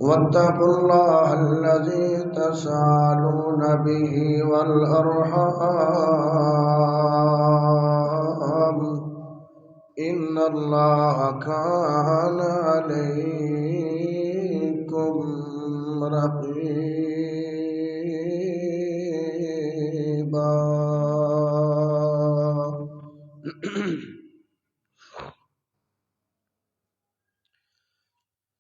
واتقوا الله الذي تساءلون به والأرحام إن الله كان عليكم رقيبا.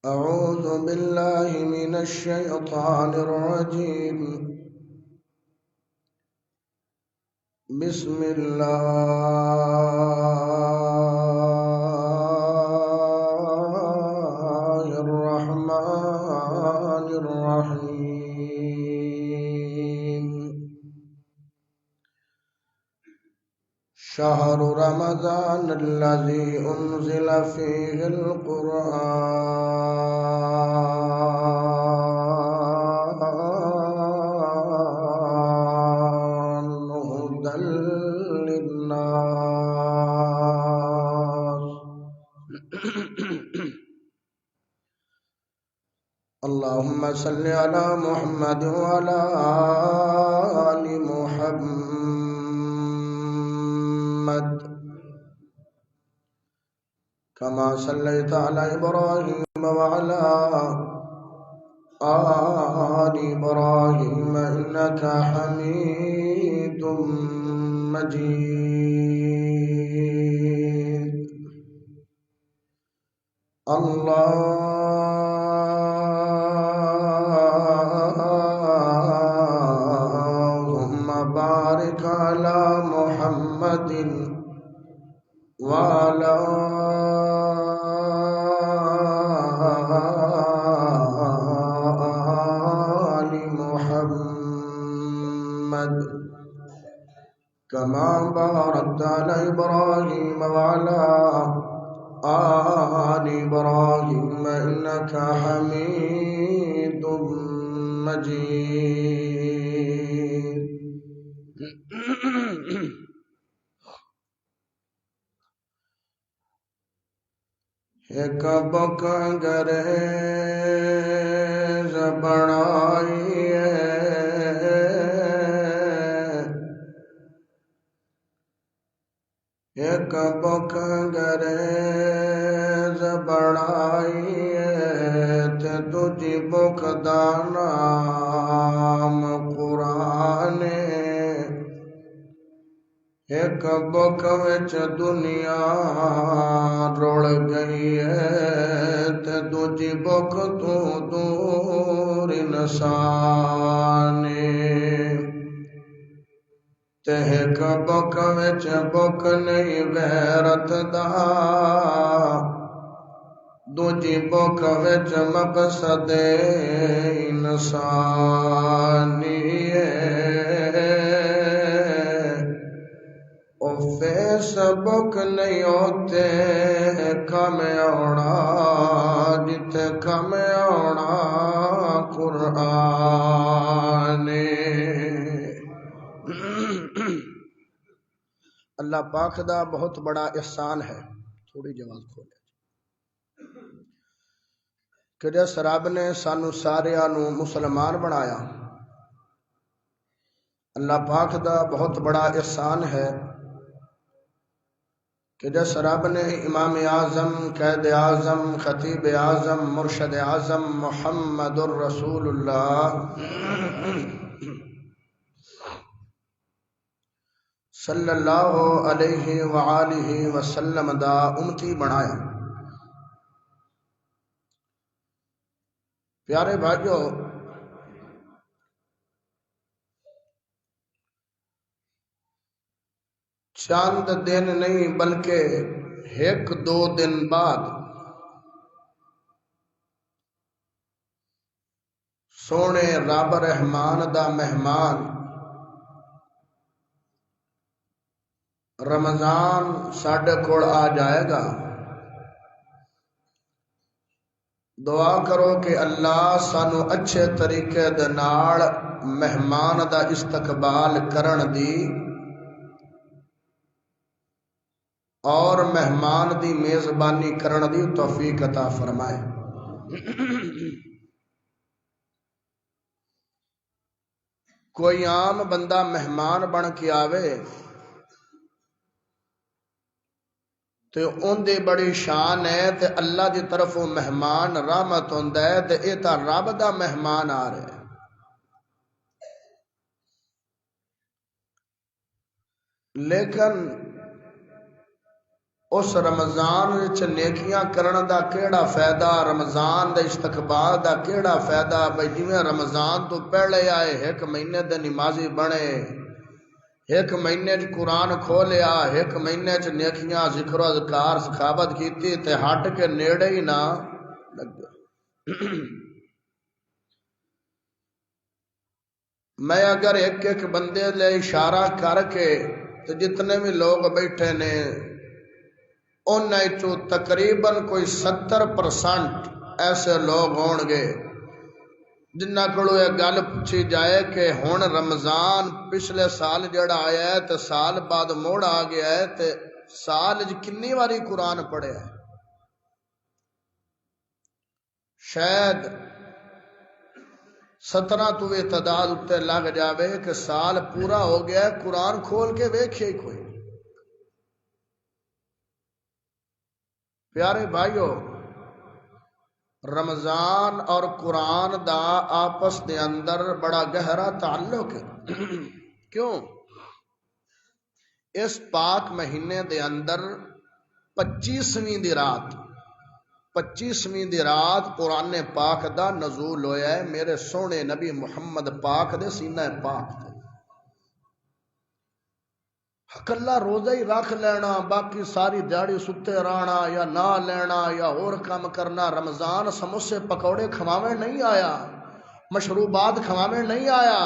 أعوذ بالله من الشيطان الرجيم. بسم الله الرحمن الرحيم. شهر رمضان الذي أنزل فيه القرآن هدى للناس. اللهم صل على محمد وعلى آل محمد كما صليت على إبراهيم وعلى آل إبراهيم إنك حميد مجيد. اللهم بارك على محمد وعلى آل محمد كما باركت على إبراهيم وعلى آل إبراهيم إنك حميد مجيد. ایک بک انگریز بنائی ایک بک انگریز بنائی تے دوجی بک دا نام قرآن. ایک بک وچ دنیا رول گئی ہے تے دوجی بک تو دور انسان. تے ایک بک وچ بک نہیں غیرت دا دوجی بک وچ مقصد انسانی. فیس بک نہیں ہوتے کم آنا جتے کم آنا قرآن. اللہ پاک دا بہت بڑا احسان ہے. تھوڑی جواز کھولے کہ جس رب نے سانو ساریانو مسلمان بنایا. اللہ پاک دا بہت بڑا احسان ہے کہ جس رب نے امام اعظم قائد اعظم خطیب اعظم مرشد اعظم محمد الرسول اللہ صلی اللہ علیہ وآلہ وسلم دا امتی بنایا. پیارے بھائیو، چند دن نہیں بلکہ ایک دو دن بعد سونے رب رحمان دا مہمان رمضان ساڈے کول آ جائے گا. دعا کرو کہ اللہ سانو اچھے طریقے دے نال مہمان دا استقبال کرن دی اور مہمان دی میزبانی کرن دی توفیق عطا فرمائے. کوئی عام بندہ مہمان بن کے آوے تے ان دی بڑی شان ہے تے اللہ دی طرف وہ مہمان رحمت ہوندا ہے تے اے تا رب دا مہمان آ رہا ہے۔ لیکن اس رمضان وچ نیکیاں کرن دا کیڑا فائدہ، رمضان دے استقبال دا کیڑا فائدہ؟ بھئی جویں رمضان تو پہلے آئے ایک مہینے دے نمازی بنے، ایک مہینے چ قرآن کھولیا، ایک مہینے چ نیکیاں ذکر و اذکار سخاوت کیتی تے ہٹ کے نیڑے ہی نہ لگے۔ میں اگر ایک ایک بندے لے اشارہ کر کے تو جتنے بھی لوگ بیٹھے نے انہیں چو تقریباً کوئی 70% ایسے لوگ ہون گے جنہ کولوں یہ گل پوچھی جائے کہ ہن رمضان پچھلے سال جڑا آیا ہے تے سال بعد موڑ آ گیا ہے تے سال کنی واری قرآن پڑھیا ہے؟ شاید 17 تو تعداد اتنے لگ جاوے کہ سال پورا ہو گیا ہے قرآن کھول کے ویکھے ہی کوئی۔ پیارے بھائیو، رمضان اور قرآن دا آپس دے اندر بڑا گہرا تعلق ہے۔ کیوں؟ اس پاک مہینے دے اندر 25ویں دی رات 25ویں دی رات قرآن پاک دا نزول ہویا ہے میرے سونے نبی محمد پاک دے سینہ پاک دے۔ کلا روزہ ہی رکھ لینا، باقی ساری دیہڑی ستے رہنا یا نہ لینا یا اور کام کرنا۔ رمضان سموسے پکوڑے کھواویں نہیں آیا، مشروبات کھواویں نہیں آیا۔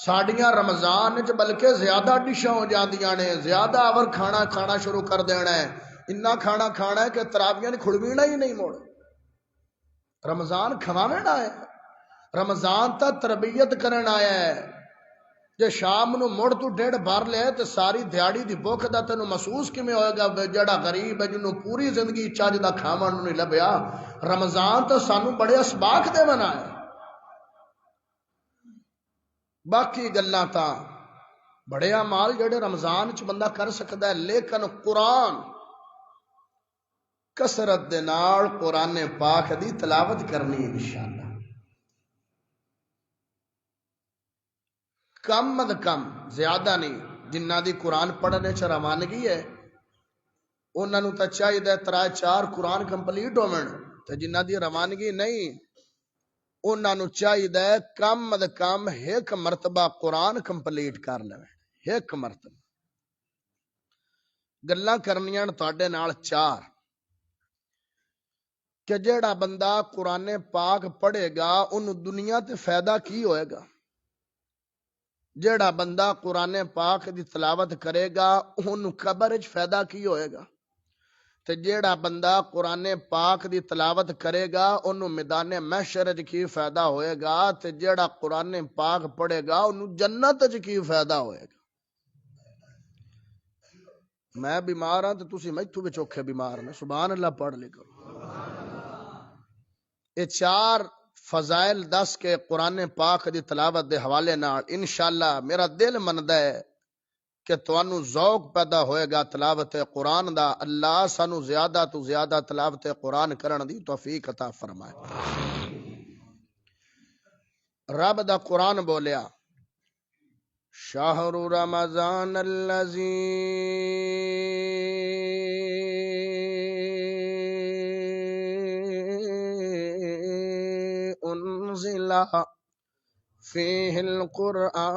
ساڑیاں رمضان وچ بلکہ زیادہ ڈشاں ہو جاندیاں نے، زیادہ آور کھانا شروع کر دینا ہے، اتنا کھانا ہے کہ تراویاں نے کھڑوینا ہی نہیں موڑ۔ رمضان کھواویں نہ ہے، رمضان تا تربیت کرن آیا ہے۔ جے شام نو مڑ تو ڈیڑھ بھر لے تے ساری دیہڑی دی بھوک دا تینوں محسوس کیویں ہوئے گا؟ جڑا غریب ہے جنوں پوری زندگی چج دا کھاون نوں نہیں لبیا، رمضان تے سانوں بڑے اسباق دے بنا ہے۔ باقی گلاں تاں بڑے اعمال جڑے رمضان چ بندہ کر سکدا ہے، لیکن قرآن کثرت دے نال قرآن پاک دی تلاوت کرنی انشاءاللہ۔ کم از کم زیادہ نہیں، جنہ دی قرآن پڑھنے چ روانگی ہے انہاں نوں تاں چاہیے 3-4 قرآن کمپلیٹ ہوون، تے جنہ دی روانگی نہیں انہاں نوں چاہیے کم از کم ایک مرتبہ قرآن کمپلیٹ کر لویں، ایک مرتبہ۔ گلاں کرنیاں تواڈے نال 4 کہ جیڑا بندہ قرآن پاک پڑھے گا انہوں دنیا تے فائدہ کی ہوئے گا؟ جیڑا بندہ قرآن پاک دی تلاوت کرے گا انہوں قبر وچ فائدہ کی ہوئے گا؟ تے جیڑا بندہ قرآن پاک دی تلاوت کرے گا انہوں میدان محشر وچ کی فائدہ ہوئے گا؟ تے جیڑا قرآن پاک پڑھے گا انہوں جنت وچ کی فائدہ ہوئے گا؟ میں بیمار ہاں تے تسی میتھوں وچ اوکھے بیمار نے، سبحان اللہ پڑھ لے کرو۔ یہ 4 فضائل دس کے قرآن پاک دی تلاوت دے حوالے نال انشاءاللہ میرا دل مندا ہے کہ تانوں ذوق پیدا ہوئے گا تلاوت قرآن دا۔ اللہ سانوں زیادہ تو زیادہ تلاوت قرآن کرن دی توفیق عطا فرمائے۔ رب دا قرآن بولیا شہر رمضان الذی انزل فیہ القرآن۔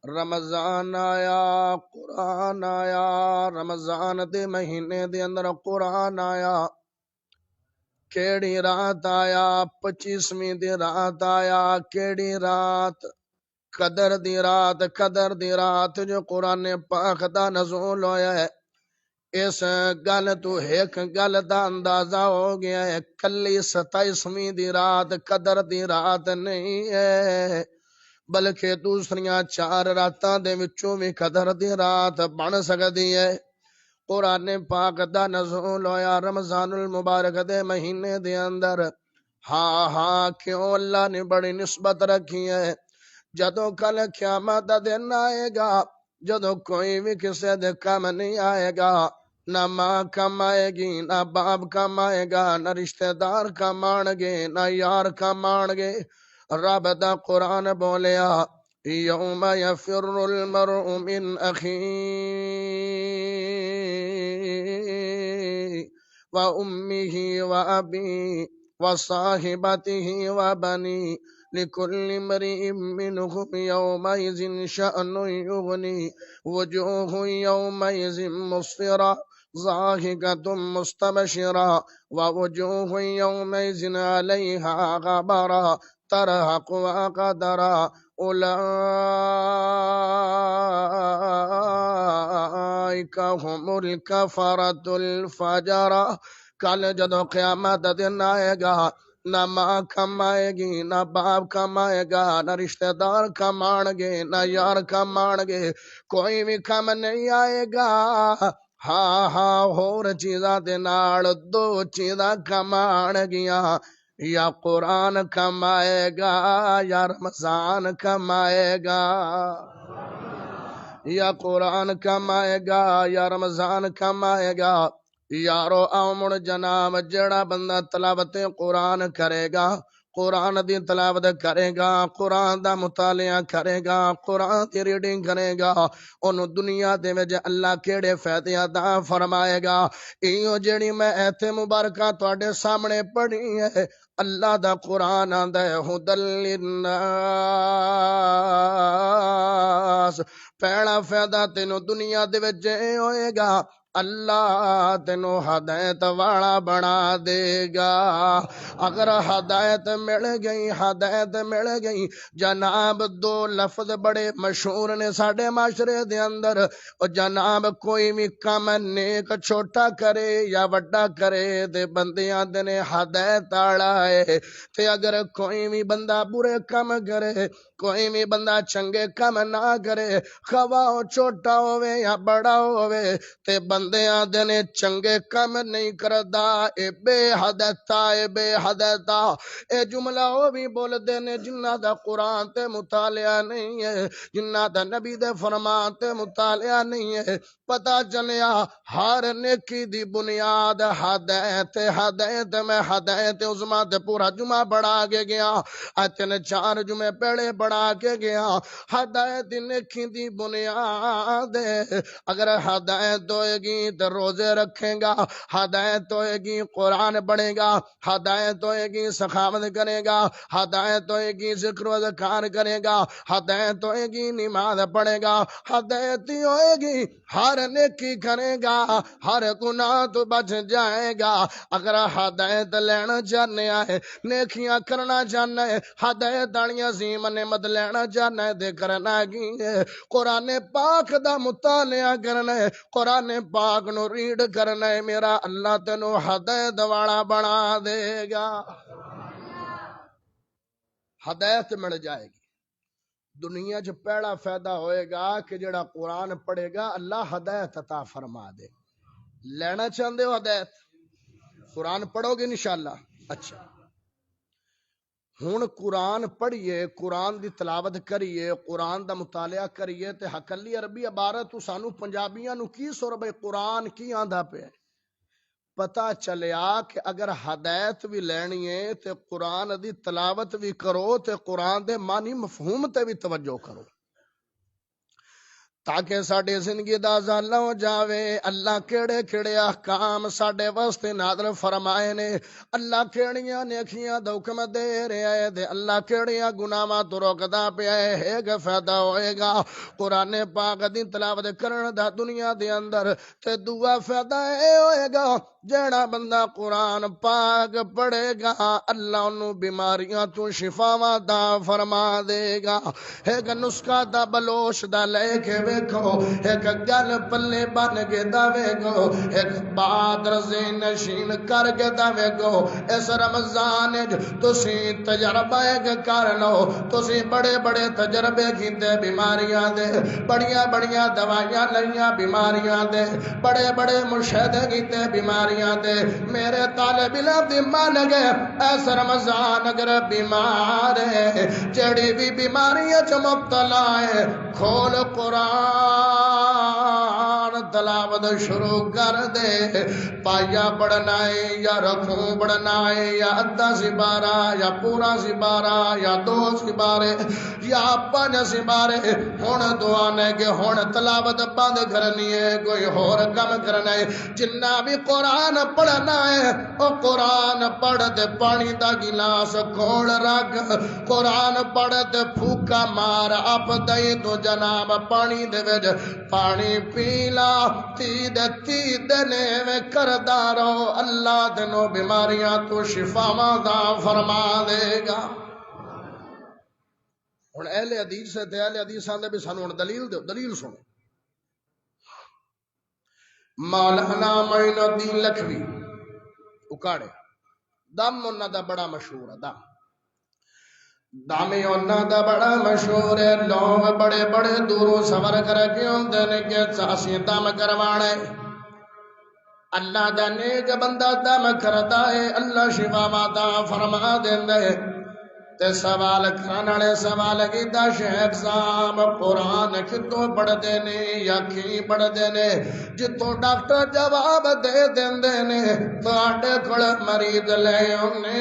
رمضان آیا، قرآن آیا، رمضان دے مہینے دے اندر قرآن آیا۔ کیڑی رات آیا؟ 25ویں دی رات آیا۔ کیڑی رات؟ قدر دی رات۔ قدر دی رات جو قرآن پاک دا نزول ہویا ہے، اس گل تو ایک گل دا اندازہ ہو گیا ہے، کلی 27ویں دی رات قدر دی رات نہیں ہے، بلکہ دوسریاں 4 راتاں دے وچوں وی قدر دی رات بن سکدی ہے۔ قرآن پاک دا نزول ہویا رمضان المبارک دے مہینے دے اندر۔ ہاں کیوں اللہ نے بڑی نسبت رکھی ہے۔ جدوں کل قیامت دا دن آئے گا، جدوں کوئی بھی کسے دے کم نہیں آئے گا، نہ ماں کم آئے گی، نہ باپ کم آئے گا، نہ رشتہ دار کم آن گے، نہ یار کم آن گے۔ رب دا قرآن بولیا یوم یفر المرء من اخیہ وامہ وابیہ وصاحبتہ وبنیہ لكل امرئ منهم يومئذ شأن يغنيه وجوه يومئذ مسفرة ضاحكة مستبشرة ووجوه يومئذ عليها غبرة ترهقها قترة أولئك هم الكفرة الفجرة۔ کل جدو قیامت دن آئے گا، نہ ماں کم آئے گی، نہ باپ کم آئے گا، نہ رشتہ دار کم آن گے، نہ یار کم آن گے، کوئی بھی کم نہیں آئے گا۔ ہاں ہور چیزاں دے نال 2 چیزاں کم آن گیاں، یا قرآن کم آئے گا یا رمضان کم آئے گا، یا قرآن کم آئے گا یا رمضان کم آئے گا۔ یارو آؤ مڑ جناب، جڑا بندہ تلاوت قرآن کرے گا، قرآن دی تلاوت کرے گا، قرآن دا مطالعہ کرے گا، قرآن دی ریڈنگ کرے گا، انہوں دنیا دے وچ اللہ کیڑے فائدے عطا فرمائے گا۔ ایو جڑی میں ایتھے مبارکہ تواڈے سامنے پڑھی ہے، اللہ دا قرآن آندا ہے ھدی للناس۔ پہلا فائدہ تینوں دنیا دے وچ ہوئے گا، اللہ تینوں ہدایت والا بنا دے گا۔ اگر ہدایت مل گئی جناب، 2 لفظ بڑے مشہور نے ساڈے معاشرے دے اندر، اور جناب کوئی بھی کم نیک چھوٹا کرے یا وڈا کرے تے بندیاں دے نے ہدایت والا ہے، تے اگر کوئی بھی بندہ برے کم کرے، کوئی بھی بندہ چنگے کم نہ کرے، خواہ چھوٹا ہوے یا بڑا ہوے، تے بندیاں دے نے چنگے کم نہیں کردا، اے بے حدتا، اے بے حدتا۔ اے جملہ وہ بھی بول دے نے جنہ دا قرآن تے مطالعہ نہیں ہے، جنہ دا نبی دے فرمان تے مطالعہ نہیں ہے۔ پتہ چلیا ہر نیکی دی بنیاد ہدایت، ہدایت میں ہدایت عظما تے پورا جمعہ بڑھا کے گیا، اتن 4 جمعے پہلے بڑھا کے گیا۔ ہدایت نیکی دی بنیاد ہے، اگر ہدایت ہوئے گی تو روزے رکھیں گا، ہدایت ہوئے گی قرآن پڑھے گا، ہدایت ہوئے گی سخاوت کرے گا، ہدایت ہوئے گی ذکر و اذکار کرے گا، ہدایت ہوئے گی نماز پڑھے گا، ہدایت ہوئے گی ہر نیکی کرے گا، ہر گناہ تو بچ جائے گا۔ اگر ہدایت لینا چاہنے ہے، نیکیاں کرنا چاہنا ہے، ہدایت والیاں عظیم نعمت لینا چاہنا ہے، تے کرنا کی ہے؟ قرآن پاک دا مطالعہ کرنا ہے، قرآن پاک نو ریڈ کرنا ہے، میرا اللہ تینو ہدایت والا بنا دے گا۔ ہدایت مل جائے گی۔ دنیا چ پہلا فائدہ ہوئے گا کہ جڑا قرآن پڑھے گا اللہ ہدایت عطا فرما دے۔ لینا چاہندے ہو ہدایت؟ قرآن پڑھو گے انشاءاللہ۔ اچھا ہن قرآن پڑھیے، قرآن دی تلاوت کریے، قرآن دا مطالعہ کریے، تے حقلی عربی عبارت تو سانو پنجابیاں نو کی سو ربے قرآن کی آندا پہ پتا چلیا کہ اگر ہدایت بھی لینی ہے تے قرآن دی تلاوت بھی کرو، تے قرآن دے معنی مفہوم تے بھی توجہ کرو، تاکہ ساڈے زندگی دا ازالہ ہو جاوے۔ اللہ کیڑے کیڑے احکام ساڈے واسطے نازل فرمائے نے، اللہ کیڑیاں نیکیاں دا حکم دے رہا ہے، تے اللہ کیڑیاں گناہاں تو روکدا پیا ہے۔ ایک فائدہ ہوئے گا قرآن پاک دی تلاوت کرن دا دنیا دے اندر، تے دوسرا فائدہ اے ہوئے گا جیڑا بندہ قرآن پاک پڑھے گا اللہ انہوں بیماریاں تو شفاواں دا فرما دے گا ایک نسخہ دا بلوش دا لے کے ویکھو ایک گل پلے بن کے دا ویکھو ایک بات رزین نشین کر کے دا ویکھو اس رمضان تسی تجربہ ایک کر لو تسی بڑے بڑے تجربے کیتے بیماریاں دے بڑیاں بڑیاں دوائیاں لئیاں بیماریاں دے بڑے بڑے مشاہدے کیتے بیماریاں دے میرے طالب علم دی مان گئے ایس رمضان اگر بیمار ہے جڑی بھی بیماریاں چ مبتلا ہے کھول قرآن تلاوت شروع کر دے پایا پڑھنا ہے یا رکھوں پڑھنا ہے یا ادھا سپارہ یا پورا سپارہ یا 2 سپارے یا 5 سپارے ہن دعا نے کہ ہن تلاوت بند کرنی ہے کوئی اور کم کرنا ہے جنہ بھی قرآن پڑھنا ہے او قرآن پڑھ دے پانی دا گلاس کھول رکھ قرآن پڑھ دے پھوکا مار اپ دئی تو جناب پانی دے وچ پانی پیلا تی دنے میں کردا رہو اللہ تینوں بیماریاں تو شفاواں دا فرما دے گا ہن اہل حدیث سے تے اہل حدیث آندے بھی سانوں دلیل دو دلیل سنو مولانا معین الدین لکھوی اکاڑے دم انہاں دا بڑا مشہور ہے دم انہاں دا بڑا مشہور ہے لوگ بڑے بڑے دوروں سفر کر کے ہوندے نے کہ اسی دم کروانے اللہ دا نیک بندہ دم کردا ہے اللہ شفا عطا فرما دیندا ہے تے سوال کھانے سوال کیتا شیخ صاحب قرآن کتوں پڑھ دینے یا کی پڑھ دینے جتوں ڈاکٹر جواب دے دیندے نے تواڈے کول مریض لے اونے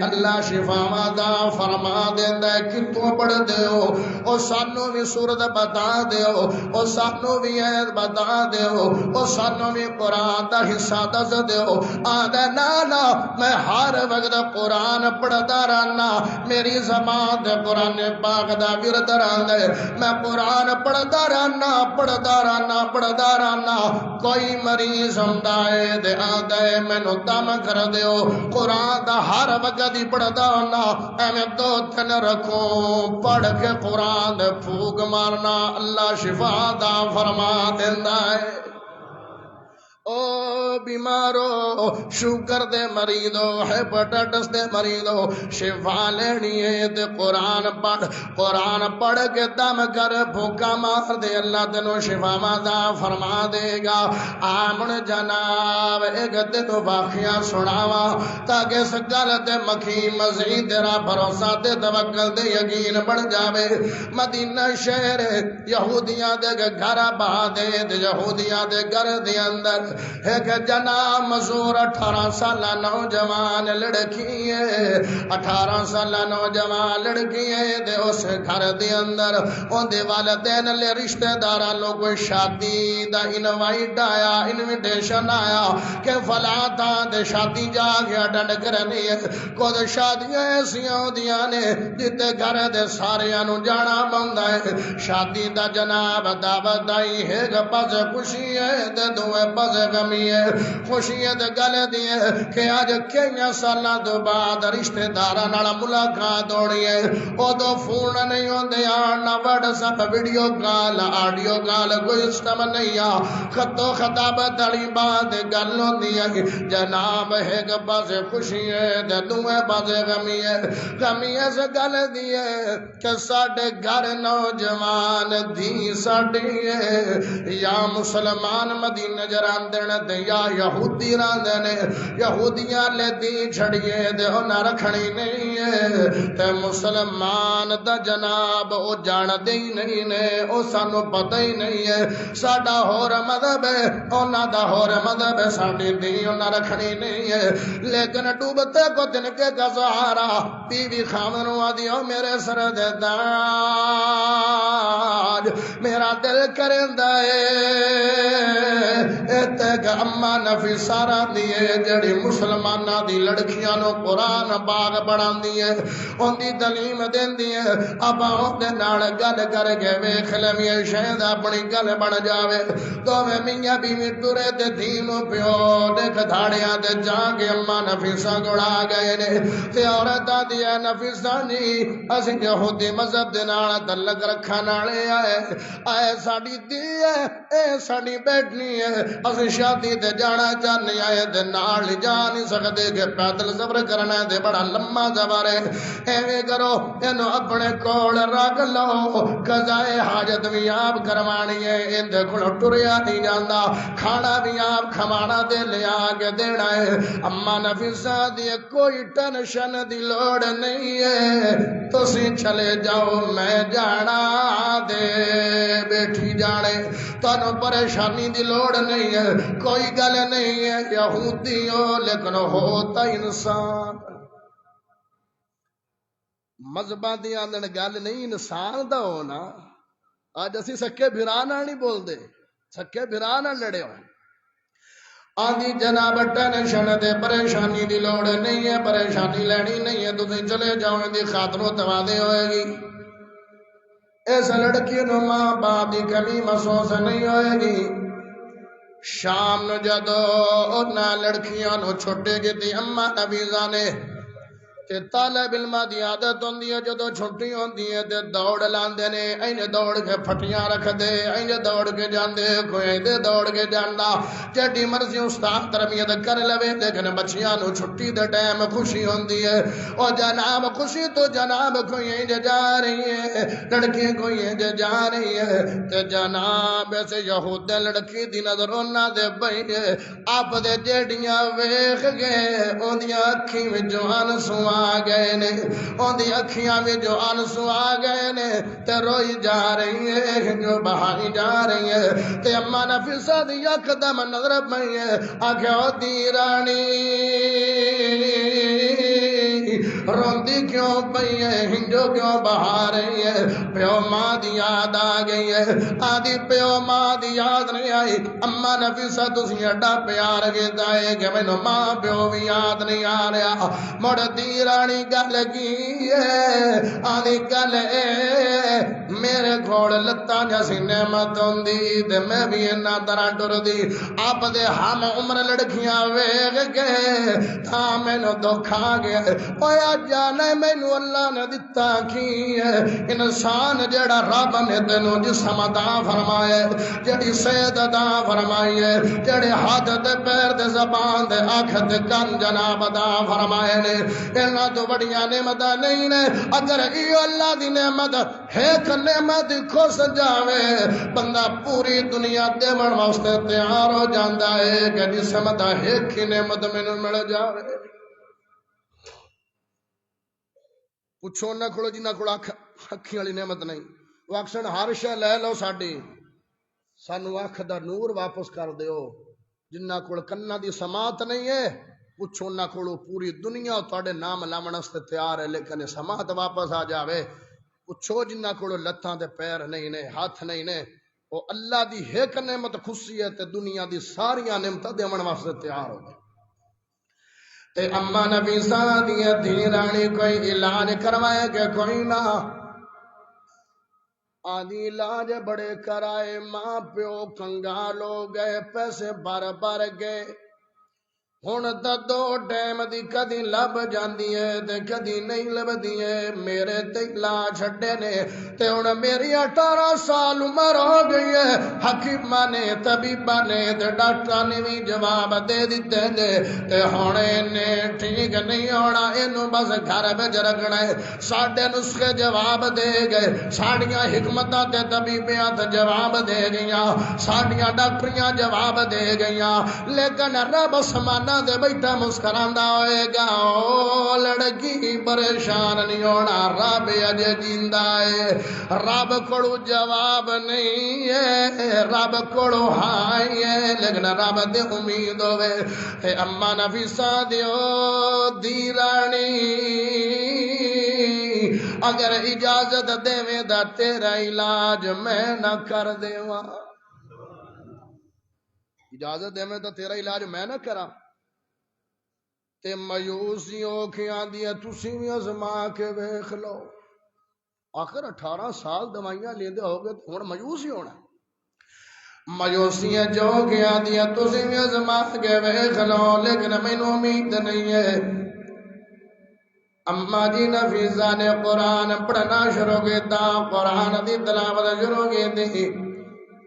اللہ شفا عطا فرما دیندا ہے کتوں پڑھ دیو او سانوں وی سورت بتا دیو او سانوں وی ایت بتا دیو او سانوں وی قرآن دا حصہ دس دیو آدھے نانا میں ہر وقت قرآن پڑھدا رہنا میری زبان دے قرآن پاک دا ورد رہندے میں قرآن پڑھدا رہنا کوئی مریض ہوندا ہے دے آندا ہے مینوں دم کر دیو قرآن دا ہر وقت ہی پڑھدا ہونا ایویں 2-3 رکھوں پڑھ کے قرآن دے پھوک مارنا اللہ شفا دا فرما دیندا ہے او بیمارو شوگر دے مریضو ہیپاٹائٹس دے مریضو شفا لینی ہے تے قرآن پڑھ کے دم کر بھوکا مار دے اللہ تینوں شفا عطا فرما دے گا آمن جناب ایک تینوں واقعہ سناواں تاکہ اس گل تے مکھی مزید تیرا بھروسہ تے توکل تے یقین بڑھ جاوے مدینہ شہر یہودیاں دے گھر آباد تے یہودیاں دے گھر دے اندر ایک جناب مزور 18 سالہ نوجوان لڑکی ہے 18 سالہ نوجوان لڑکی ہے دے اس گھر دے اندر ان دے والدین لے رشتہ داراں لوگ کوئی شادی دا انوائٹ آیا انویٹیشن آیا کہ فلاں تاں دے شادی جا گیا ڈنڈ کرنی ہے کود شادیاں ایسیاں ہوندیاں نے جتے گھر دے سارے انو جانا بندا ہے شادی دا جناب دعوت آئی ہے پاس خوشی ہے دے دوے پاس غمی ہے خوشی ہے گل دی ہے کہ آج کئی سالاں تو بعد رشتہ داراں نال ملاقات ہونی ہے او تو فون نہیں ہوندے نہ what's app video call audio call کوئی سسٹم نہیں آ خطو خطاب والی بات گل ہوندی ہے جناب ایک پاس خوشی ہے تے دوے پاس غمی ہے اس گل دی ہے کہ ساڈے گھر نوجوان دھی ساڈی ہے یا مسلمان مدینے جراندے تے یا یہودی راندے نے یہودیاں لے دی چھڑیے دے انہاں رکھنی نہیں ہے تے مسلمان دا جناب او جان دے ہی نہیں نے او سانو پتہ ہی نہیں ہے ساڈا ہور مذہب ہے انہاں دا ہور مذہب ہے ساڈی دی انہاں رکھنی نہیں ہے لیکن ڈوبتے کو دن کے کا سہارا بیوی خاوند نو آدیو میرے سر دے تاج میرا دل کریندا ہے کہ اما نفیسہ دیے جڑی مسلمانہ دی لڑکیاں نو قرآن باغ بڑھان دیے ان دی تعلیم دین دیے اب آن دے نال گل کر کے ویکھ لے شاید اپنی گل بن جاوے تو میں میاں بیوی ٹرے تے دینو پیو دیکھ دھاڑیاں تے جا کے اما نفیسہ گڑا گئے نے تے عورتاں دی نفیسہ نی اسی یہودی مذہب دے نال تعلق رکھن والے آئے ساڈی دی ہے اے ساڈی بیٹنی ہے اسی شادی تے جانا چاہنے آئے تے نال جا نہیں سکدے کہ پیدل سفر کرنا تے بڑا لمبا سفر ہے ایویں کرو اینو اپنے کول رکھ لو قضائے حاجت بھی آپ کروانی ہے اندے کول ٹریا نہیں جاندا کھانا بھی آپ کھوانا دے لیا کے دینا ہے اما نفیسہ دی کوئی ٹینشن دی لوڑ نہیں ہے تسی چلے جاؤ میں جانا دے بیٹھی جانے تانوں پریشانی دی لوڑ نہیں ہے کوئی گل نہیں ہے یہودی ہو لیکن ہوتا انسان مذہباں دی آندن گل نہیں انسان دا ہونا آج اسی سکے بھرانا نہیں بول دے سکے بھرانا لڑے ہوئے آدھی جناب ٹینشن دے پریشانی دی لوڑ نہیں ہے پریشانی لینی نہیں ہے تسی چلے جاؤ دی خاطر و توادے ہوئے گی اس لڑکی نو ماں باپ دی کمی محسوس نہیں ہوئے گی شام نو جدو نہ لڑکیاں نو چھٹے گی تھی اما نفیسہ نے تے طالب علم دی عادت ہوندی ہے جدو چھٹی ہوندی ہے تے دوڑ لاندے نے این دوڑ کے پھٹیاں رکھ دے این دوڑ کے جاندے کوئی این دوڑ کے جاندا جڑی مرضی استاد تربیت کر لوے لیکن بچیاں نو چھٹی دے ٹائم خوشی ہوندی ہے او جناب خوشی تو جناب کوئی این جا رہی ہے لڑکی کوئی این جا رہی ہے تے جناب ایسے یہود لڑکی دی نظر انہاں دے پئی آپ دے جیڑیاں ویکھ گئے اودیاں اکھیں وچوں آنسو آ گئے نے ان دی اکھیاں میں جو آنسو آ گئے نے تے روئی جا رہی ہے جو بہائی جا رہی ہے تے اما نفیسہ دی یکدم نظر پئی ہے آکھے او دی رانی روندی کیوں پئی ہے ہنجو کیوں بہا رہی ہے پیو ماں دی یاد آ گئی ہے آدھی پیو ماں دی یاد نہیں آئی اما نفیسہ تسی اڈا پیار کیتا ہے کہ مینوں ماں پیو بھی یاد نہیں آ رہا مڑ دی رانی گل کی ہے آدھی گل میرے کھوڑ لتاں جیسی نعمت ہوندی تے میں بھی انہاں طرح ٹردی آپ دے ہم عمر لڑکیاں ویکھ گئے تاں مینوں دکھ آ گیا اویا جانے مینوں اللہ نے دتا کی ہے انسان جڑا رب نے تینوں جسم عطا فرمایا جڑی صحت عطا فرمائی ہے جڑے ہاتھ تے پیر تے زبان تے اکھ تے کان جناب عطا فرمائے نے انہاں تو بڑیاں نعمتاں نہیں نے اگر ایو اللہ دی نعمت ایک نعمت خوش جاوے بندہ پوری دنیا دیون واسطے تیار ہو جاندا ہے کہ جسم دا ایک ہی نعمت مینوں مل جاوے پوچھو نہ کھڑو جنہ کھڑو اکھی والی نعمت نہیں وہ اکثر ہر شے لے لو ساڈی سانو اکھ دا نور واپس کر دیو جنہ کھڑ کنا دی سماعت نہیں ہے پوچھو نہ کھڑو پوری دنیا تواڈے نام لاون واسطے تیار ہے لیکن سماعت واپس آ جاوے پوچھو جنہ کھڑو لتاں تے پیر نہیں نے ہاتھ نہیں نے وہ اللہ دی ایک نعمت خوشی ہے تے دنیا دی ساریاں نعمتاں دیون واسطے تیار ہو گئے تے اما نفیسہ دی دھی رانی کوئی علاج کروائے کہ کوئی نہ آدھی علاج بڑے کرائے ماں پیو کنگال ہو گئے پیسے بھر بھر گئے ہن دو ٹائم دی کدی لب جاندی ہے تے کدی نہیں لبدی ہے میرے تے لا چھڈے نے تے ہن میری 18 سال عمر ہو گئی ہے حکیماں نے طبیباں نے تے ڈاکٹراں نے بھی جواب دے دتے نے تے ہن نے ٹھیک نہیں ہونا اینوں بس گھر وچ رکھنا ہے ساڈے نسخے جواب دے گئے ساڈیاں حکمتاں تے طبیبیاں تے جواب دے گئیاں ساڈیاں ڈاکٹریاں جواب دے گئیاں لیکن رب سمانا دے بیٹھا مسکراندا ہوئے گا او لڑکی پریشان نہیں ہونا رب اجے جیندا ہے رب کولو جواب نہیں ہے رب کولو ہاں ہے لیکن رب دے امید ہوے تے اما نفیسہ دیو دی رانی اگر اجازت دے دا تیرا علاج میں نہ کر دیواں اجازت دے میں تو تیرا علاج میں نہ کرا تے مایوسی اوکھیاں دیاں تسی بھی ازما کے ویکھ لو آخر 18 سال دوائیاں لیندے ہو گے تو ہن مایوس ہی ہونا مایوسیاں جو گیا دیاں تسی بھی ازما کے ویکھ لو لیکن مینوں امید نہیں ہے اما جی نفیسہ نے قرآن پڑھنا شروع کیتا قرآن دی تلاوت شروع کی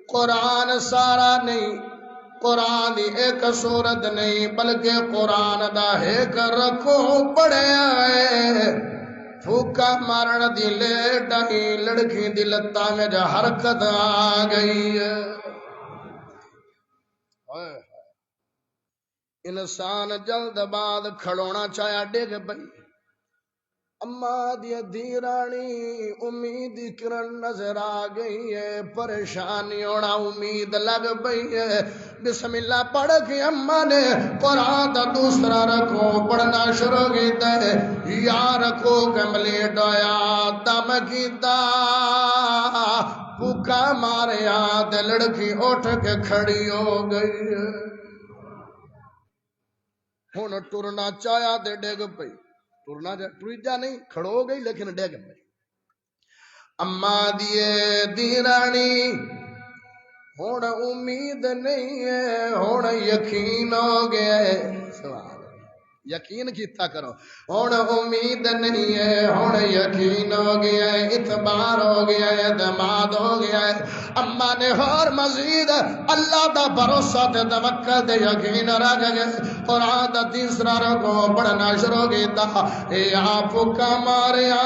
قرآن سارا نہیں قرآن دی ایک سورت نہیں بلکہ قرآن دا ایک رکھوں پڑھے آئے پھوکا مارن دی لیٹ آئی لڑکی دی لتا میں جا حرکت آ گئی انسان جلد بعد کھڑونا چاہیا ڈگ پئی اما دی دیرانی امید کرن نظر آ گئی ہے پریشانی ہونا امید لگ پئی ہے بسم اللہ پڑھ کے اما نے قرآن دا دوسرا رکھو پڑھنا شروع کیتا ہے یا رکھو کمپلیٹ ہویا دم کیتا پھوکا ماریا تے لڑکی اٹھ کے کھڑی ہو گئی ہن ٹرنا چاہیا تے ڈگ پئی ٹرنا ٹریجا نہیں کھڑو گئی لیکن ڈگ پئی اما دیے دیرانی ہن امید نہیں ہے ہن یقین ہو گیا ہے سوال یقین کیتا کرو ہن امید نہیں ہے ہن یقین ہو گیا ہے اعتبار ہو گیا ہے اعتماد ہو گیا ہے اما نے اور مزید اللہ دا بھروسہ تے توکل تے یقین رکھ گئے قرآن دا تیسرا رکو پڑھنا شروع کیتا اے آپ کا ماریا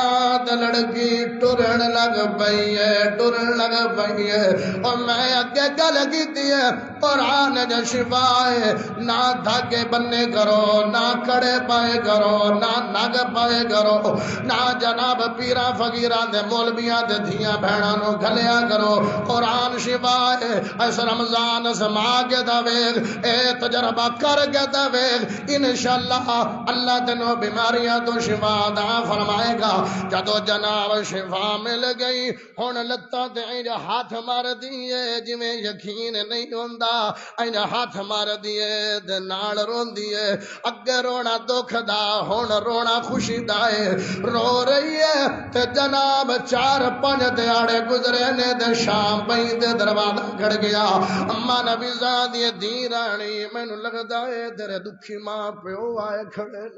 تے لڑکی ٹرن لگ پئی ہے اور میں اگے گل کیتی ہے قرآن جو شفا ہے نہ دھاگے بننے کرو نہ کڑے پائے کرو نہ نگ پائے کرو نہ جناب پیرا فقیران دے مولویاں دے دھیاں بہناں نو گھلیا کرو قرآن شفا ہے اس رمضان سما کے دویگ اے تجربہ کر کے دویگ انشاءاللہ اللہ تینوں بیماریاں تو شفا دا فرمائے گا جدو جناب شفا مل گئی ہن لتاں تے ہاتھ مار دیے جویں یقین نہیں ہوندا این ہاتھ مار دیے تے نال روندی ہے اگے رونا دکھ دا ہن رونا خوشی دا ہے رو رہی ہے تے جناب 4-5 دیاڑے گزرے نے تے شام پئی تے دروازہ کھڑ گیا اما نبی زادی دی رانی مینوں لگدا ہے تیرے دکھی ماں پیو آئے کھڑے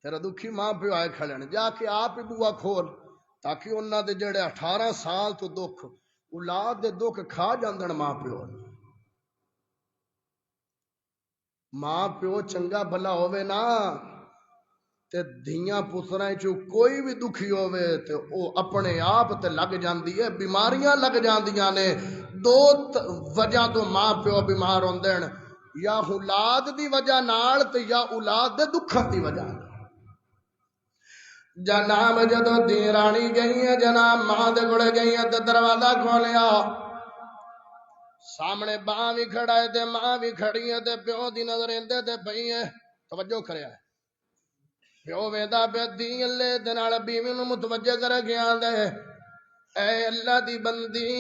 تیرے دکھی ماں پیو آئے کھڑے جا کے آپ ہی بوا کھول تاکہ انہاں دے جڑے 18 سال تو دکھ اولاد دے دکھ کھا جاندن ماں پیو ماں پیو چنگا بھلا ہوئے نا تے دھیاں پتراں چوں کوئی بھی دکھی ہوئے تے او اپنے آپ تے لگ جاندی ہے بیماریاں لگ جاندیاں نے دو وجہ تو ماں پیو بیمار ہوندے یا اولاد دی وجہ نال تے یا اولاد دے دکھاں دی وجہ جناب جدو دیرانی گئی ہے جناب ماں دے گڑے گئی ہے تے دروازہ کھولیا سامنے باں بھی کھڑا ہے تے ماں بھی کھڑی ہے تے پیو دی نظر اندے تے پئی ہے توجہ کریا ہے پیو ویندا پہ دی اللہ دے نال بیوی نوں متوجہ کر کے آندا ہے اے اللہ دی بندی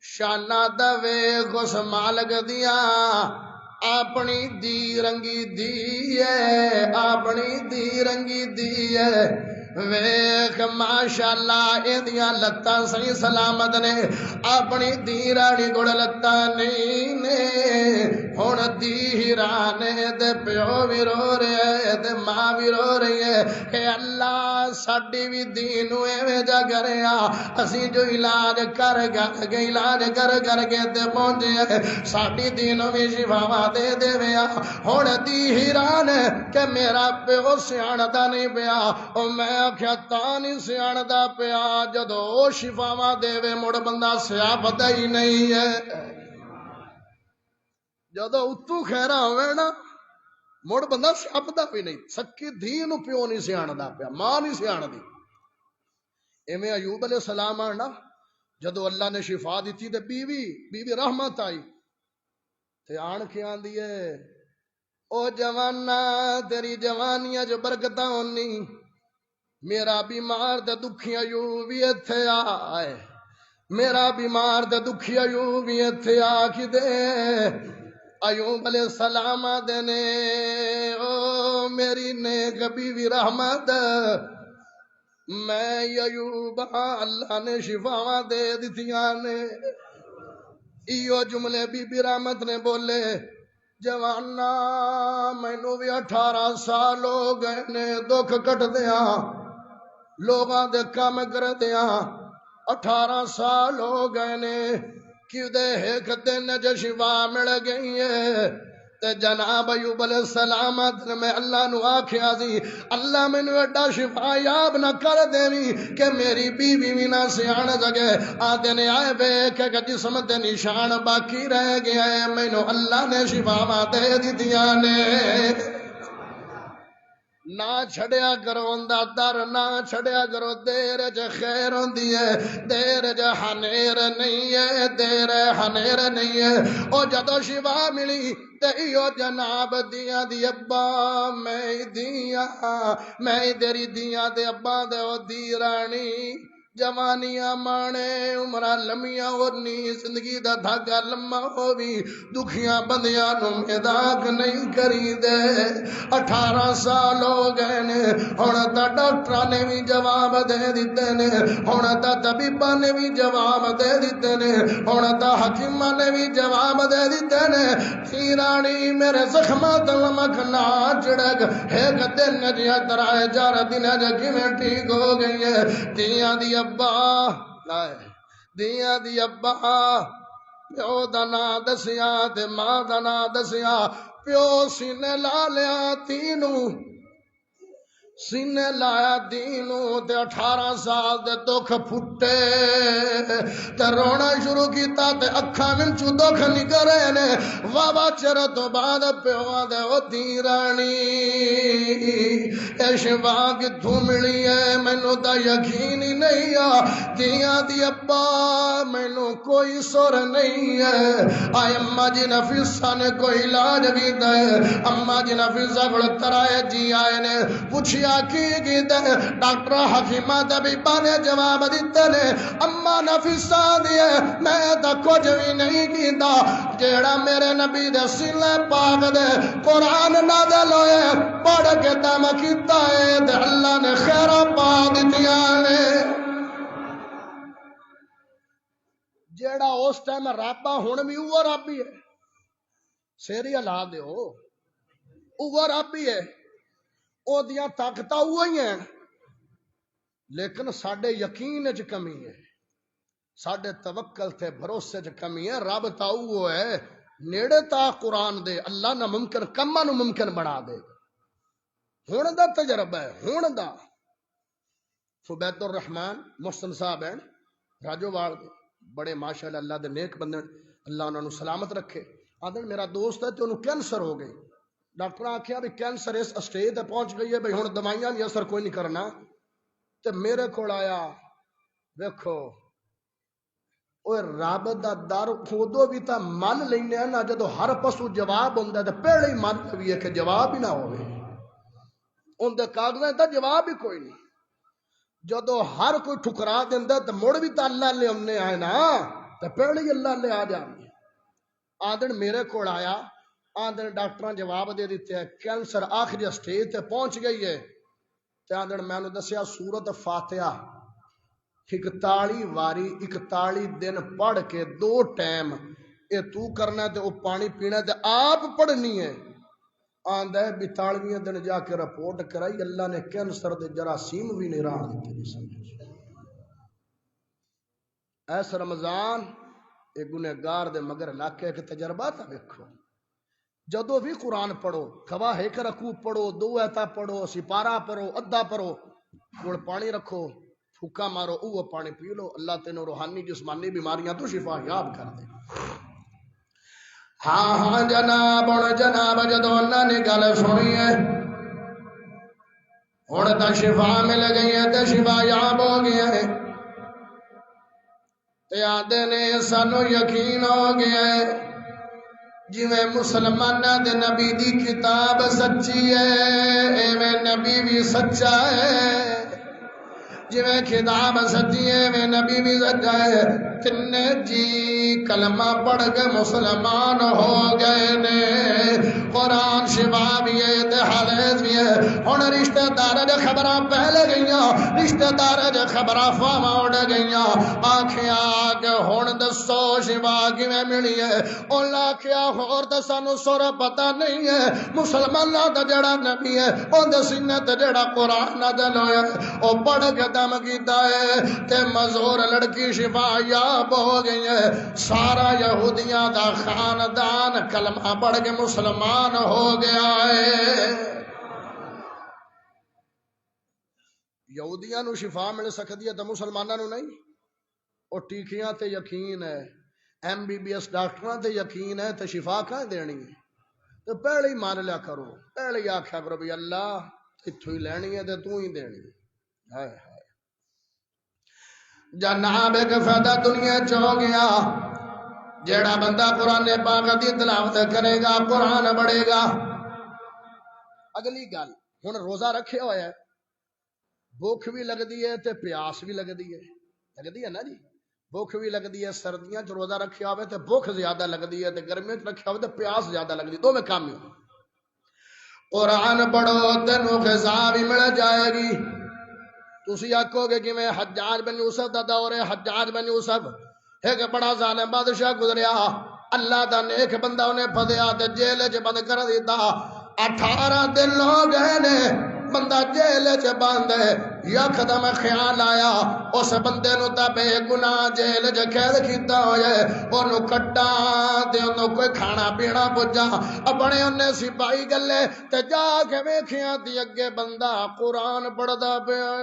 شانہ دا ویکھ اس مالک دیاں اپنی دی رنگی دی ہے اپنی دی رنگی دی ہے ویکھ ماشاءاللہ ایدیاں لتاں صحیح سلامت نے اپنی دی رانی گڑ لتاں نہیں نے ہن دی ہیرانے دے پیو بھی رو رہے ہے تے ماں بھی رو رہی ہے کہ اللہ ساڈی بھی دین ایویں جا کریا اسی جو علاج کر کے علاج کر کے تے پہنچے ساڈی دین بھی شفا دے ویا ہن دی حیران کہ میرا پیو سیاںدا نہیں پیا او میں آکھیا تاں نہیں سیاںدا پیا جدو شفاواں دے مڑ بندہ سیاپتا ہی نہیں ہے جدو اتو خیرا ہوئے نا مڑ بندہ سیاپتا بھی نہیں سکی دھی نو پیو نہیں سیاںدا پیا ماں نہیں سیاںدی ایویں ایوب علیہ السلام آنا جدو اللہ نے شفا دیتی تے بیوی رحمت آئی تے آن کے آندی ہے او جوانا تیری جوانیاں جو برکتاں ہونی میرا بیمار تے دکھی ایوب بھی ایتھے آئے میرا بیمار تے دکھی ایوب بھی ایتھے آ کی دے ایوب علیہ السلام دینے او میری نیک بیوی رحمت میں ایوب اللہ نے شفا دے دتیاں نے ایو جملے بی بی رحمت نے بولے جوانا مینو بھی 18 سال ہو گئے نے دکھ کٹ دیا لوگاں دے کام کر دیا 18 سال ہو گئے نے کیوں دے ایک دن شفا مل گئی ہے تے جناب ایوب علیہ السلام میں اللہ نو آکھیا سی اللہ مینوں ایڈا شفا یاب نہ کر دیوی کہ میری بیوی بھی نہ سیاں سکے آدھے نے آئے ویکھ کہ جسم تے نشان باقی رہ گیا ہے مینوں اللہ نے شفا دے دتیاں نے نہ چھڑیا کرو اندہ در نہ چھڑیا کرو دیر جے خیر ہوندی ہے دیر جے ہنیر نہیں ہے دیر ہنیر نہیں ہے او جدو شفا ملی تے ایو جناب دیاں دی ابا میں دیاں میں تیری دیاں دے ابا دے او دی رانی جوانیاں مانے عمرہ لمیاں ورنی زندگی دا دھاگا لمہ ہووی دکھیاں بندیاں نو مداق نہیں کری دے 18 سال ہو گئے نے ہونا تا ڈاکٹرہ نے بھی جواب دے دیتے نے ہونا تا طبیبہ نے بھی جواب دے دیتے نے ہونا تا حکیمہ نے بھی جواب دے دیتے نے خیرانی میرے زخمات لمک نہ چڑک ایک دن جیا ترائے جار دن جگی میں ٹھیک ہو گئی ہے دیاں دی ابا دیاں دی ابا پیو دا نا دسیا تے ماں دا نا دسیا پیو سینے لا لیا تینوں سینے لایا دینوں تے 18 سال دے دکھ پھٹے تے رونا شروع کیتا تے اکھاں وچوں دکھ نکلے نے واوا چر تو بعد پیو دے او دی رانی اے شفا کتھوں ملی ہے مینوں تے یقین ہی نہیں آ دیاں دی ابا مینوں کوئی سر نہیں ہے آئے اماں جی نفیسہ نے کوئی علاج بھی دے اماں جی نفیسہ کول ترائے جی آئے نے پوچھیا کی ڈاکٹر حکیمہ طبیبہ نے جواب دیتے نے اما نفیسہ دیے میں تا کچھ بھی نہیں کیتا جیڑا میرے نبی دے سینے پاک دے قرآن نازل ہوئے پڑھ کے دم کیتا ہے تے اللہ نے خیرہ پا دتیاں نے جیڑا اس ٹائم رابا ہون بھی اوہ رابی ہے سیری اللہ دے ہو اوہ رابی ہے او دیاں طاقتاں ہوئی ہیں لیکن ساڈے یقین وچ کمی ہے ساڈے توکل تے بھروسے وچ کمی ہے رب تا وہ ہے نیڑے تا قرآن دے اللہ نہ ممکن کماں نو ممکن بنا دے ہن دا تجربہ ہے ہن دا فبیت الرحمن محسن صاحب ہیں راجو وال دے بڑے ماشاءاللہ اللہ دے نیک بندے اللہ انہاں نو سلامت رکھے آدھن میرا دوست ہے تے انہوں کینسر ہو گئی ڈاکٹر آکھیا بھی کینسر اس اسٹیج تے پہنچ گئی ہے بھئی ہن دوائیاں بھی اثر کوئی نہیں کرنا تے میرے کول آیا ویکھو اوے رب دا در کھودو بھی تا من لینے نا جدو ہر پسو جواب ہوندا تے پہلے ہی من بھی ہے کہ جواب ہی نہ ہوے ان دے کاغذاں تے جواب ہی کوئی نہیں جدو ہر کوئی ٹھکرا دیندا تے مڑ بھی تا اللہ لے اونے آئے نا تے پہلے ہی اللہ لے آ جاندے آدن میرے کول آیا آدھن ڈاکٹراں جواب دے دیتے ہیں کینسر آخری اسٹیج تے پہنچ گئی ہے تے آدھن میں نے دسیا سورت فاتحہ 41 واری 41 دن پڑھ کے 2 ٹائم اے تو کرنا تے او پانی پینا تے آپ پڑھنی ہے آندہ ہے 42 دن جا کے رپورٹ کرائی اللہ نے کینسر دے جراثیم بھی نہیں راہ دیتے ایس رمضان ایک گنہگار دے مگر علاقے کے تجربہ تھا دیکھو جدو بھی قرآن پڑھو گواہ ایک رکوع پڑھو 2 ایتا پڑھو سپارہ پڑھو ادھا پڑھو گڑ پانی رکھو پھوکا مارو اوہ پانی پی لو اللہ تینوں روحانی جسمانی بیماریاں تو شفا یاب کر دے ہاں جناب اور جناب جدو اللہ نے گل سنی ہے ہن تا شفا مل گئی ہے تے شفا یاب ہو گیا ہے تے آدھے نے سانو یقین ہو گیا ہے جویں مسلمانہ دے نبی دی کتاب سچی ہے ایویں نبی بھی سچا ہے جویں خطاب سجیے میں نبی بھی سجائے تن جی کلمہ پڑھ کے مسلمان ہو گئے نے قرآن شفا بھی ہے تے حدیث بھی ہے ہن رشتہ دار دے خبراں پہلے گئیاں رشتہ دار دے خبراں فاواں اڑ گئیاں آکھیا کہ ہن دسو شفا کیویں ملی ہے انہاں آکھیا ہور تے سانو سر پتہ نہیں ہے مسلماناں دا جڑا نبی ہے اون دے سینے تے جڑا قرآن نازل ہویا او پڑھ کے دم کیتا ہے تے مزور لڑکی شفا یاب ہو گئی ہے سارا یہودیاں دا خاندان کلمہ پڑھ کے مسلمان ہو گیا ہے یہودیاں نو شفا مل سکتی ہے تو مسلماناں نو نہیں او ٹیکیاں تے یقین ہے MBBS ڈاکٹراں تے یقین ہے تے شفا کہاں دینی ہے تو پہلے ہی مان لیا کرو پہلے ہی آکھیا کرو بھی اللہ اتھوں ہی لینی ہے تے تو ہی دینی ہے جناب ایک فائدہ دنیا چ ہو گیا جیڑا بندہ قرآن پاک دی تلاوت کرے گا قرآن پڑھے گا اگلی گل ہن روزہ رکھے ہوا ہے بھوک بھی لگدی ہے تے پیاس بھی لگدی ہے نا جی بھوک بھی لگدی ہے سردیاں چ روزہ رکھیا ہوئے تے بھوک زیادہ لگدی ہے تے گرمیاں چ رکھیا ہوئے تے پیاس زیادہ لگدی دو میں کام ہی قرآن پڑھو تینوں غذا بھی مل جائے گی تسی آکھو گے کہ میں حجاج بن یوسف دا دور ہے حجاج بن یوسف ایک بڑا ظالم بادشاہ گزریا اللہ دا نیک بندہ انہیں پھدیا تے جیل چ بند کر دیتا 18 دن ہو گئے نے بندہ جیل چ بند ہے یکدم خیال آیا اس بندے نو تے بے گناہ جیل چ قید کیتا ہویا ہے اونوں کٹا تے اونوں کوئی کھانا پینا پجا اپنے انہیں سپاہی گلے تے جا کے ویکھیاں تے اگے بندہ قرآن پڑھدا پیا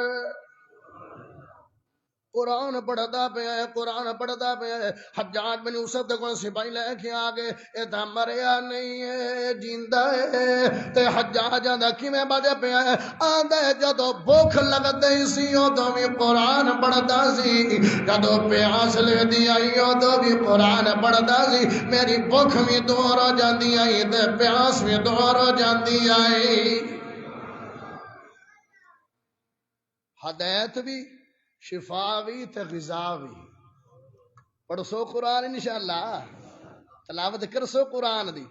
قرآن پڑھدا پیا ہے قرآن پڑھدا پیا ہے حجاج بن یوسف دے کول سپاہی لے کے آ گئے اے تے مریا نہیں ہے جیندا ہے تے حجاج دا کیویں بجے پیا ہے آندا ہے جدوں بھوک لگدی سی اودوں وی قرآن پڑھدا سی جدوں پیاس لگدی آئی اودوں وی قرآن پڑھدا سی میری بھوک وی دور ہو جاندی آئی تے پیاس وی دور ہو جاندی آئی ہدایت بھی شفا بھی تے غذا بھی پڑھسو قرآن انشاءاللہ تلاوت کرسو قرآن دی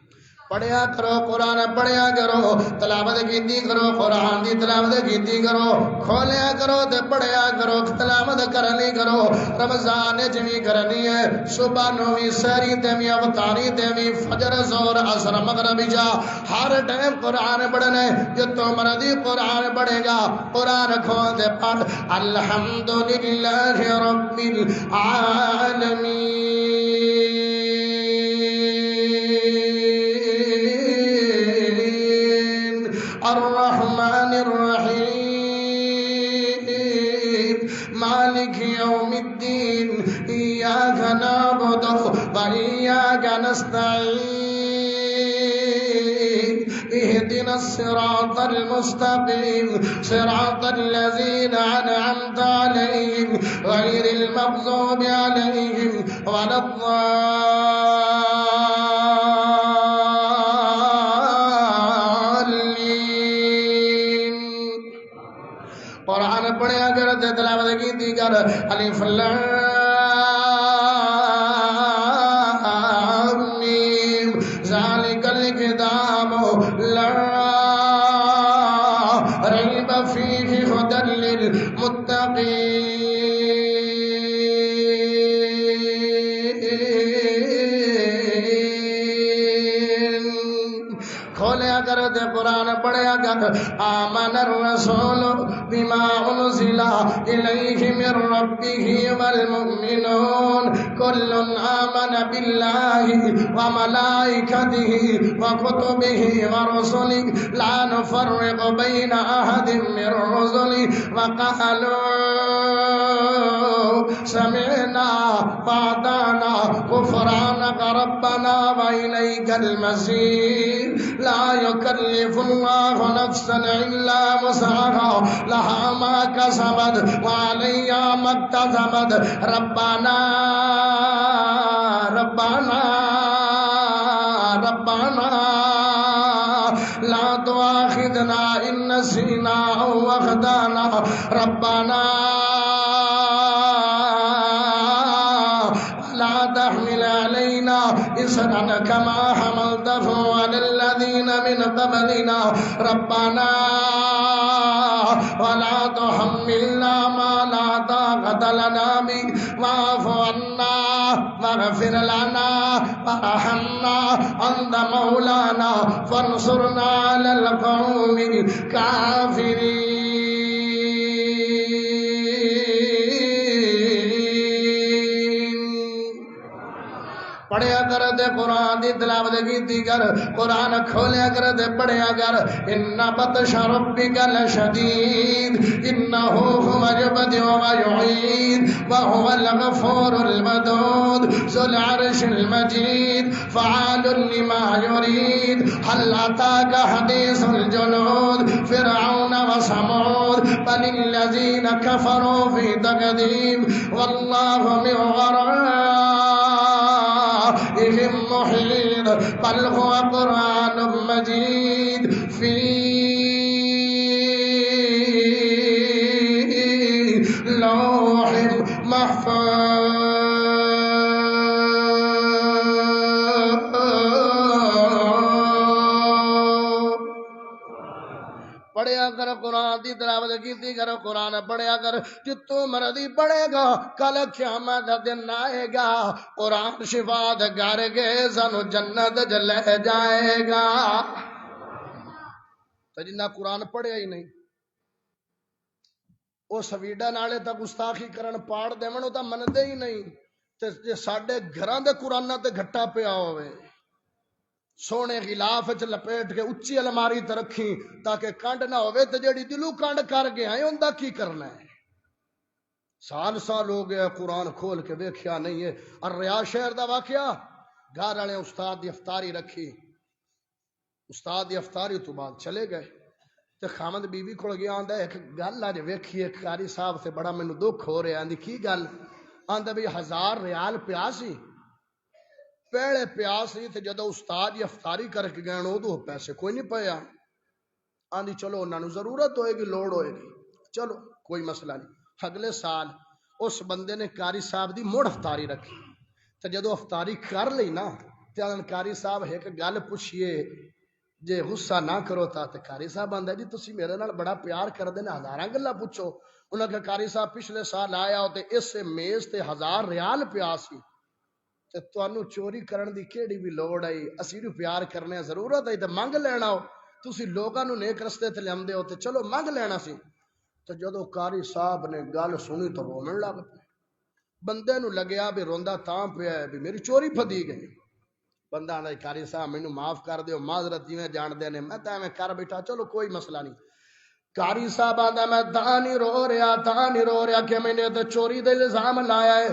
پڑھیا کرو قرآن پڑھیا کرو تلاوت کیتی کرو قرآن دی تلاوت کیتی کرو کھولیا کرو تے پڑھیا کرو تلاوت کرنی کرو رمضان جویں کرنی ہے صبح نو وی سحری تے وی افطاری تے وی فجر ظہر عصر مغرب عشاء ہر ٹائم قرآن پڑھنا ہے جتوں مرضی قرآن پڑھے گا قرآن کھول تے پڑھ الحمدللہ رب العالمین الرحمن الرحیم مالک یوم الدین ایاک نعبد و ایاک نستعین اهدنا الصراط المستقيم صراط الذين أنعمت عليهم غير المغضوب عليهم ولا الضالين قرآن پڑھیا کر تلاوت کیتی کر الف لام میم ذالک الکتاب لا ریب فیہ ھدی للمتقین کھولیا کر دے قرآن پڑھیا کر آمن الرسول بما انزل الیہ من ربہ والمؤمنون کل آمن باللہ وملائکتہ وکتبہ ورسلہ لا نفرق بین احد من رسلہ وقالوا سمعنا وأطعنا غفرانك ربنا وإليك المصير لا يكلف الله نفسا إلا وسعها لها ما كسبت وعليها ما اكتسبت ربنا لا تؤاخذنا تؤاخذنا إن نسينا أو أخطأنا ربنا لا تحمل علينا إصرا كما حملته على الذين من قبلنا ربنا ولا تحملنا ما لا طاقة لنا به واعف عنا واغفر لنا وارحمنا أنت مولانا فانصرنا على القوم الكافرين پڑھیا کر دے قرآن دی تلاوت کیتی کر قرآن کھولیا کر دے پڑھیا کر ان بطش ربک لشدید انہ هو یبدئ ویعید وهو الغفور الودود ذو العرش المجید فعال لما يريد هل اتاك حديث الجنود فرعون وثمود بل الذين كفروا في تكذيب والله من ورائهم محيط بل هو قرآن مجيد في لوح محفوظ پڑھیا کر قرآن دی تلاوت کیتی کر قرآن پڑھیا کر جتوں مرضی پڑھے گا کل قیامت دا دن آئے گا قرآن شفا دے گھر کے سانو جنت وچ لے جائے گا تے جنہ قرآن پڑھیا ہی نہیں او سویڈا نالے تک گستاخی کرن پاڑ دیون او تا مندے ہی نہیں تے جے ساڈے گھراں دے قرآناں تے گھٹا پیا ہوئے سونے غلاف وچ لپیٹ کے اچھی الماری تے رکھی تاکہ کنڈ نہ ہوئے تے جڑی دلوں کنڈ کر گیا ہے اوندا کی کرنا ہے سال سال ہو گیا قرآن کھول کے دیکھیا نہیں ہے الریاض شہر دا واقعہ گھر والے استاد دی افطاری رکھی استاد دی افطاری تو بعد چلے گئے تے خامد بی بی کول گیا آندا ایک گل اج ویکھیے قاری صاحب سے بڑا مینوں دکھ ہو رہا آندی کی گل آندا بھی 1000 ریال پیا سی پہلے پیاس نہیں تھے جدو استاد یہ افطاری کر کے گئے ادو پیسے کوئی نہیں پیا آندھی چلو انہوں نے ضرورت ہوئے گی لوڑ ہوئے گی چلو کوئی مسئلہ نہیں اگلے سال اس بندے نے قاری صاحب دی مڑ افطاری رکھی تو جدو افطاری کر لی نا تو قاری صاحب ایک گل پوچھئے جے غصہ نہ کرو تا تے قاری صاحب آندا جی تسی میرے نال بڑا پیار کر دے نے ہزاراں گلاں پوچھو انہاں کہ قاری صاحب پچھلے سال آیا تے اس میز تے 1000 ریال پیا سی تے تانوں چوری کرن دی کیڑی بھی لوڑ آئی اسی نو پیار کرنے ضرورت ہے تے منگ لینا ہو تسی لوگاں نو نیک رستے تے لیندے ہو تے چلو منگ لینا سی تے جدو قاری صاحب نے گل سنی تو رومن لگ پے بندے نو لگیا بھی روندا تاں پیا ہے بھی میری چوری پھدی گئی بندہ آندا قاری صاحب مینوں معاف کر دیو معذرت جویں جان دے نے میں تے میں کر بیٹھا چلو کوئی مسئلہ نہیں قاری صاحب آندا میں تاں نہیں رو رہا کہ میں نے تے چوری دے الزام لایا ہے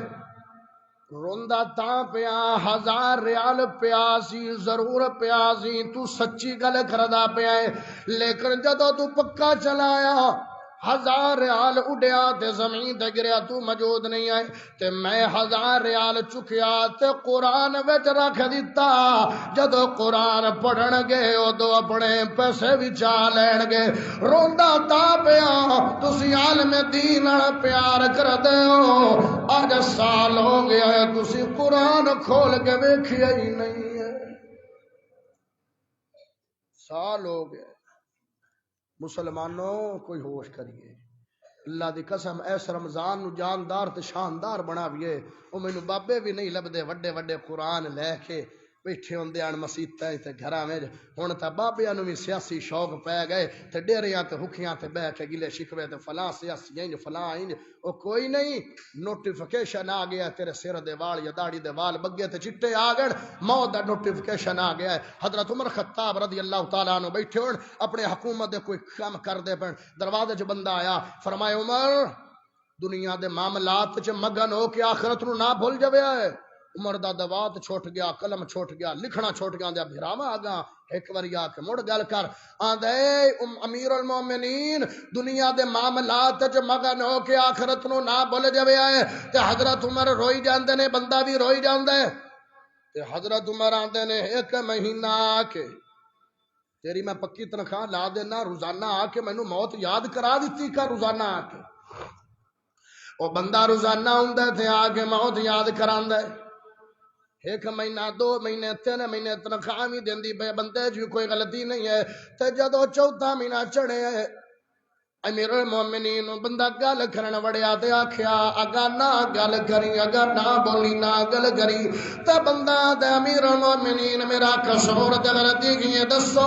روندا تاں پیا 1000 ریال پیا سی ضرور پیا سی تو سچی گل کردا پیا ہے لیکن جدو تو پکا چلایا 1000 ریال اڈیا تے زمین تے گریا تو موجود نہیں آئے تے میں 1000 ریال چکیا تے قرآن وچ رکھ دیتا جدو قرآن پڑھن گے ادو اپنے پیسے وچا لین گے روندا تا پیا تسی عالم دین نال پیار کردے ہو اج سال ہو گیا ہے تسی قرآن کھول کے ویکھیا ہی نہیں ہے سال ہو گیا مسلمانوں کوئی ہوش کریے اللہ دی قسم ایس رمضان نو جاندار تے شاندار بناویے او مینوں بابے بھی نہیں لبدے وڈے وڈے قرآن لے کے بیٹھے ہوندے آن مسیتاں تے گھراں وچ ہن تاں بابیاں نوں وی سیاسی شوق پے گئے تے ڈیریاں تے حکیاں تے بیٹھ کے گلے شکوے تے فلاں سیاسی انج فلاں انج او کوئی نہیں نوٹیفیکیشن آ گیا تیرے سر دے وال یا داڑھی دے وال بگے تے چٹے آ گئے موت دا نوٹیفیکیشن آ گیا ہے حضرت عمر خطاب رضی اللہ تعالیٰ عنہ بیٹھے ہون اپنے حکومت دے کوئی کام کر دے پن دروازے چ بندہ آیا فرمایا عمر دنیا دے معاملات چ مگن ہو کے آخرت نو نہ بھول جاوے عمر دا دوات چھوٹ گیا قلم چھوٹ گیا لکھنا چھوٹ گیا دیا بھراوا آگا ایک واری آ کے مڑ گل کر آندے امیر المومنین دنیا دے معاملات چ مگن ہو کے آخرت نو نہ بھول جاوے تے حضرت عمر روئی جاندے نے بندہ بھی روئی جاندا ہے تے حضرت عمر آندے نے ایک مہینہ کے تیری میں پکی تنخواہ لا دینا روزانہ آ کے مینوں موت یاد کرا دیتی کا روزانہ آ کے وہ بندہ روزانہ ہوندا تے آ کے موت یاد کراندہ ہے ایک مہینہ 2 مہینے 3 مہینے تنخواہ بھی دیندی پے بندے جی کوئی غلطی نہیں ہے تے جدوں چوتھا مہینہ چڑھے امیر المومنین بندہ گل کرن وڑیا تے آکھیا اگا نہ گل کری اگا نہ بولی نہ گل کری تے بندہ تے امیر المومنین میرا قصور تے غلطی کی دسو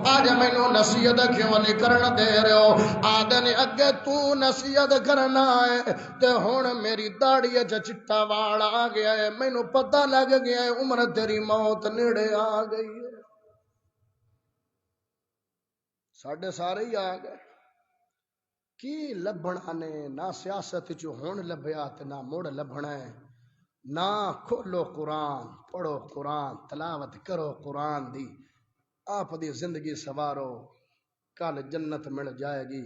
اج مینوں نصیحت کیوں نہیں کرن دے رہے ہو آدھے نے اگے تو نصیحت کرنا ہے تے ہن میری داڑھی وچ چٹا وال آ گیا ہے مینوں پتہ لگ گیا ہے عمر تیری موت نیڑے آ گئی ہے ساڈے سارے ہی آ گئے کی لبھنا نے نہ سیاست چ ہون لبھیا تے نہ مڑ لبھنا ہے نہ کھولو قرآن پڑھو قرآن تلاوت کرو قرآن دی آپ دی زندگی سوارو کل جنت مل جائے گی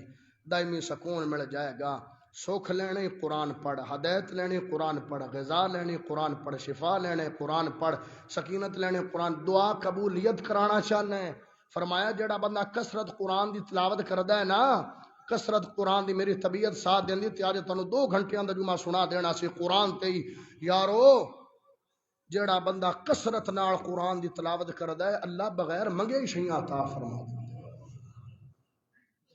دائمی سکون مل جائے گا سکھ لینے قرآن پڑھ ہدایت لینی قرآن پڑھ غذا لینی قرآن پڑھ شفا لینے قرآن پڑھ سکینت لینے قرآن دعا قبولیت کرانا چاہنا ہے فرمایا جڑا بندہ کثرت قرآن دی تلاوت کردا ہے نا کثرت قرآن دی میری طبیعت ساتھ دیندی تے اج تانوں 2 گھنٹیاں دا جمعہ سنا دینا سی قرآن تے ہی یارو جڑا بندہ کثرت نال قرآن دی تلاوت کردا ہے اللہ بغیر منگے ہی شیاں عطا فرما دیندا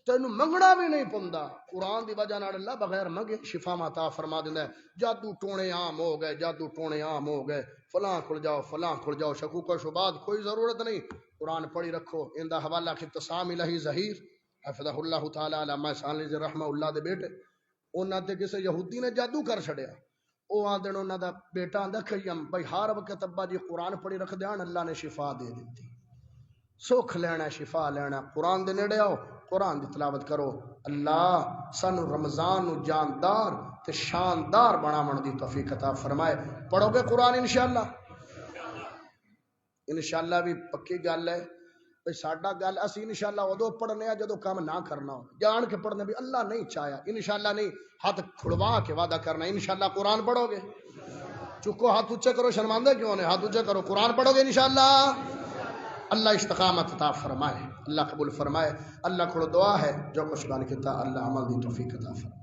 تینوں منگنا بھی نہیں پوندا قرآن دی وجہ نال اللہ بغیر منگے شفا عطا فرما دیندا ہے جادو ٹونے عام ہو گئے جادو ٹونے عام ہو گئے فلاں کھل جاؤ شکوک و شبہات کوئی ضرورت نہیں قرآن پڑھی رکھو ایندا حوالہ اختصام الہی ظہیر حفظہ اللہ تعالی علامہ سالز رحمہ اللہ دے بیٹے انہاں تے کسے یہودی نے جادو کر چھڑیا او آندن انہاں دا بیٹا آندا کھیم بھائی ہر وقت ابا جی قرآن پڑھی رکھ دیان اللہ نے شفا دے دیتی سکھ لینا شفا لینا قرآن دے نیڑے آؤ قرآن دی تلاوت کرو اللہ سانو رمضان نو جاندار تے شاندار بناون دی توفیق عطا فرمائے پڑھو گے قرآن انشاءاللہ بھی پکی گل ہے بھئی ساڈا گل اسی انشاءاللہ ادو پڑھنے جدو کام نہ کرنا ہو جان کے پڑھنے بھی اللہ نہیں چاہیا انشاءاللہ نہیں ہاتھ کھڑوا کے وعدہ کرنا انشاءاللہ قرآن پڑھو گے چکو ہاتھ اونچے کرو شرماندے کیوں نے ہاتھ اونچے کرو قرآن پڑھو گے انشاءاللہ اللہ استقامت عطا فرمائے اللہ قبول فرمائے اللہ کھڑو دعا ہے جو کچھ بان کیتا اللہ عمل دی توفیق عطا فرمائے